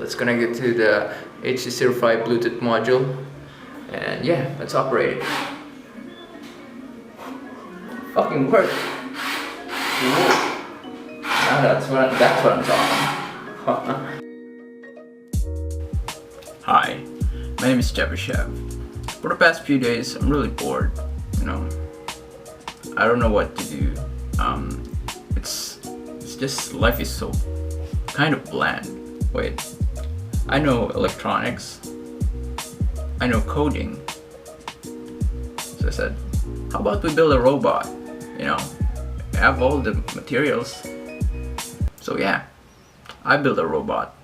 Let's connect it to the HC05 Bluetooth module, and yeah, let's operate it. Fucking work. Now that's what I'm talking. Hi, my name is Juvy. For the past few days, I'm really bored. I don't know what to do. It's just life is so kind of bland. Wait, I know electronics. I know coding. So I said, how about we build a robot? I have all the materials. So yeah, I built a robot.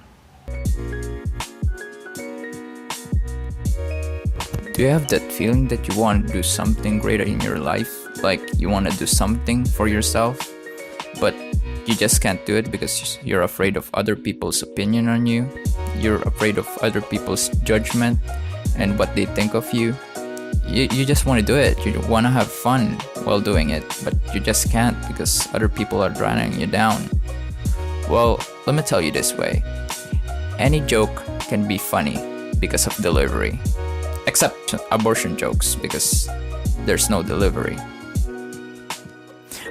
Do you have that feeling that you want to do something greater in your life? Like you want to do something for yourself, but you just can't do it because you're afraid of other people's opinion on you. You're afraid of other people's judgment and what they think of you. You just want to do it. You want to have fun while doing it, but you just can't because other people are dragging you down. Well, let me tell you this way. Any joke can be funny because of delivery. Except abortion jokes because there's no delivery.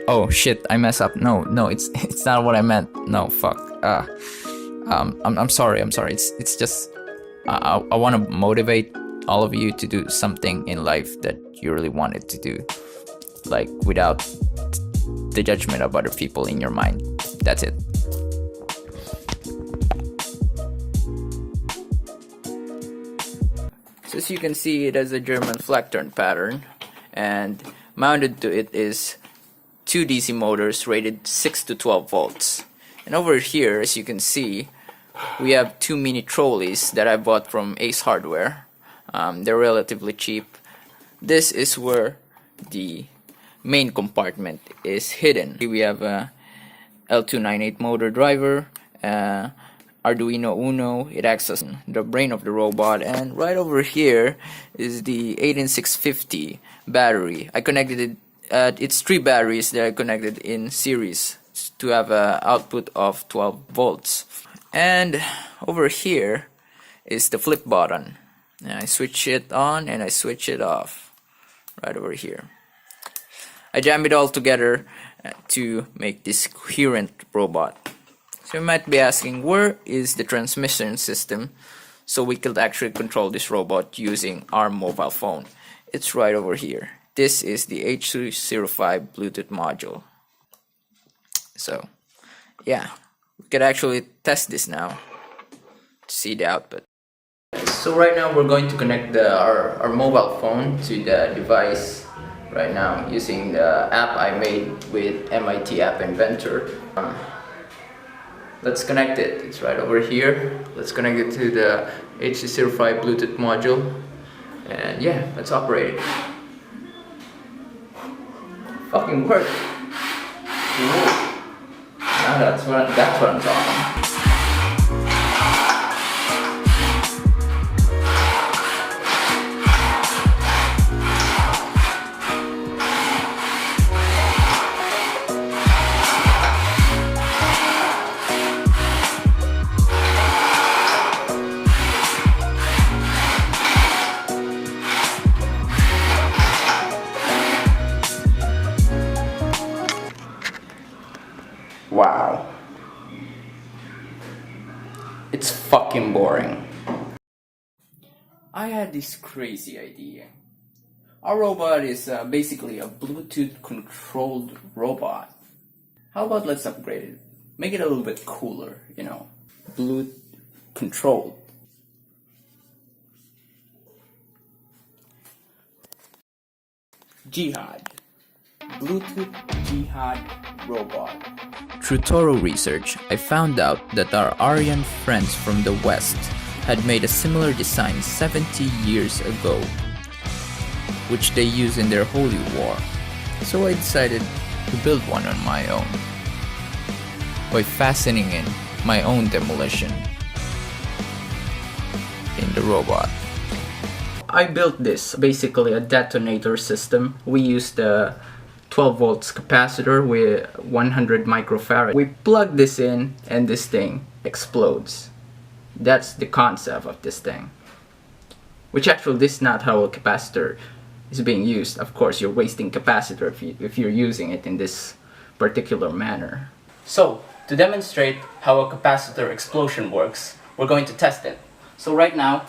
Oh shit, I mess up. No, it's not what I meant. No, fuck. I'm sorry. It's just I want to motivate all of you to do something in life that you really wanted to do, like without the judgment of other people in your mind. That's it. So as you can see, it has a German flag turn pattern, and mounted to it is two DC motors rated 6 to 12 volts. And over here, as you can see, we have two mini trolleys that I bought from Ace Hardware. They're relatively cheap. This is where the main compartment is hidden. We have a L298 motor driver, Arduino Uno. It acts as the brain of the robot, and right over here is the 18650 battery. I connected it. It's three batteries that I connected in series to have an output of 12 volts. And over here is the flip button. And I switch it on and I switch it off right over here. I jam it all together to make this coherent robot. So you might be asking, where is the transmission system so we could actually control this robot using our mobile phone? It's right over here. This is the HC05 Bluetooth module. So yeah, we could actually test this now to see the output. So right now we're going to connect our mobile phone to the device right now using the app I made with MIT App Inventor. Let's connect it. It's right over here. Let's connect it to the HC05 Bluetooth module, and yeah, let's operate it. Fucking work. Now that's what I'm talking. Wow. It's fucking boring. I had this crazy idea. Our robot is basically a Bluetooth controlled robot. How about let's upgrade it? Make it a little bit cooler, Bluetooth controlled. Jihad. Bluetooth Jihad robot. Through thorough research, I found out that our Aryan friends from the West had made a similar design 70 years ago, which they used in their holy war. So I decided to build one on my own by fastening in my own demolition in the robot. I built this, basically a detonator system. We used the 12 volts capacitor with 100 microfarad. We plug this in and this thing explodes. That's the concept of this thing. Which actually, this is not how a capacitor is being used. Of course, you're wasting capacitor if you're using it in this particular manner. So, to demonstrate how a capacitor explosion works, we're going to test it. So right now,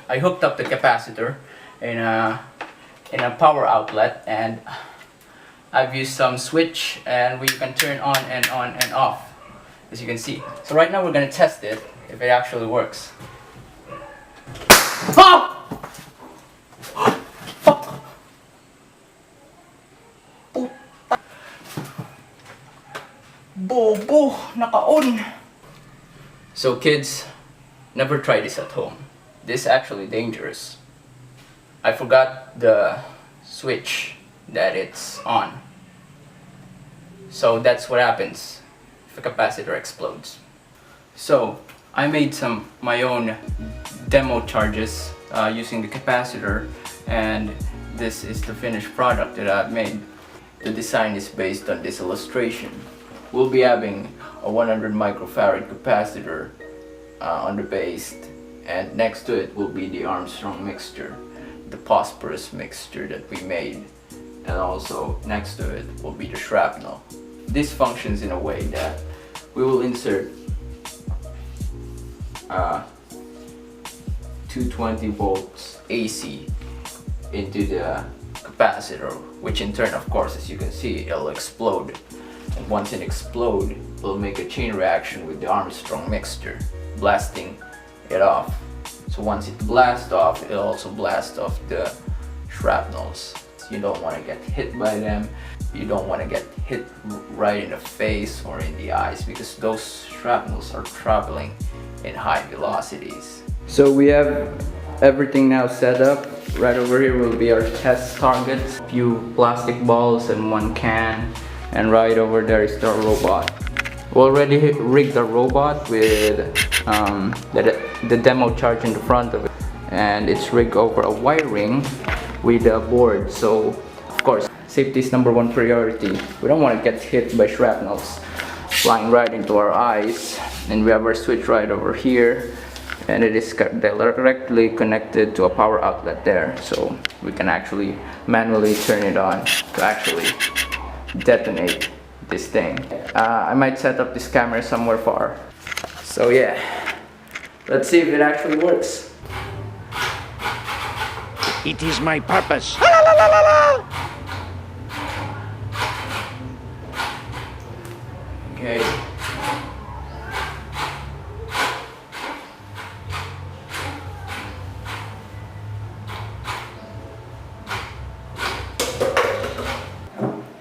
I hooked up the capacitor in a power outlet, and I've used some switch, and we can turn on and off, as you can see. So right now we're going to test it, if it actually works. Oh! Bobo, naka-on. So kids, never try this at home. This is actually dangerous. I forgot the switch that it's on. So that's what happens if a capacitor explodes. So I made my own demo charges using the capacitor, and this is the finished product that I've made. The design is based on this illustration. We'll be having a 100 microfarad capacitor on the base, and next to it will be the Armstrong mixture, the phosphorus mixture that we made, and also next to it will be the shrapnel. This functions in a way that we will insert 220 volts AC into the capacitor, which in turn, of course, as you can see, it'll explode. And once it explodes, it'll make a chain reaction with the Armstrong mixture, blasting it off. So once it blasts off, it'll also blast off the shrapnels. You don't want to get hit by them. You don't want to get hit right in the face or in the eyes, because those shrapnels are traveling in high velocities. So we have everything now set up. Right over here will be our test targets. A few plastic balls and one can. And right over there is the robot. We already rigged the robot with the demo charge in the front of it, and it's rigged over a wiring with a board. So of course, safety is #1 priority. We don't want to get hit by shrapnels flying right into our eyes. And we have our switch right over here, and it is directly connected to a power outlet there, so we can actually manually turn it on to actually detonate this thing. I might set up this camera somewhere far. So yeah, let's see if it actually works. It is my purpose. Okay.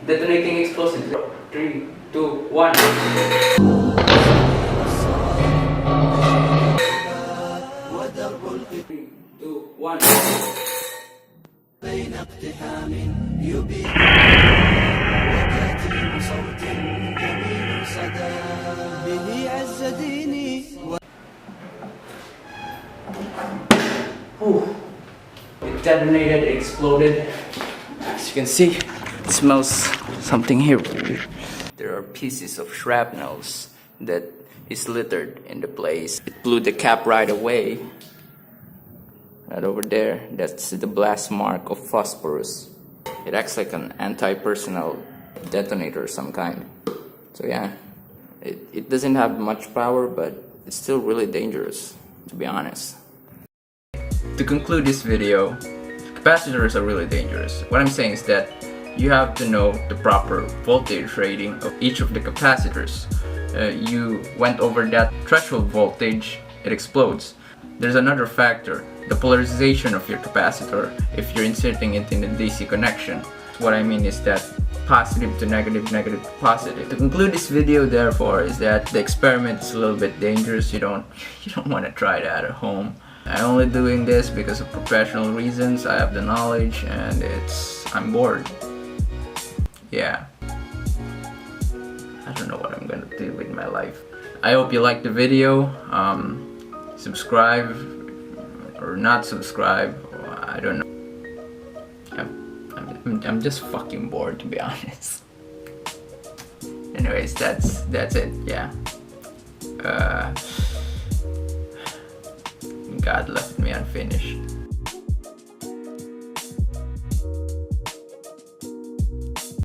Detonating explosive. 3, 2, 1. 3, 2, 1. بين اقتحام يبين وكاتم صوت جميل صدى به عز ديني. It detonated, it exploded. As you can see, it smells something here. There are pieces of shrapnels that is littered in the place. It blew the cap right away. Right over there, that's the blast mark of phosphorus. It acts like an anti-personnel detonator of some kind. So yeah, it doesn't have much power, but it's still really dangerous, to be honest. To conclude this video, capacitors are really dangerous. What I'm saying is that you have to know the proper voltage rating of each of the capacitors. You went over that threshold voltage, it explodes. There's another factor, the polarization of your capacitor if you're inserting it in a DC connection. What I mean is that positive to negative, negative to positive. To conclude this video, therefore, is that the experiment is a little bit dangerous. You don't want to try that at home. I'm only doing this because of professional reasons. I have the knowledge, and I'm bored. Yeah. I don't know what I'm gonna do with my life. I hope you liked the video. Subscribe or not subscribe. I don't know. I'm just fucking bored, to be honest. Anyways, that's it. Yeah. God left me unfinished.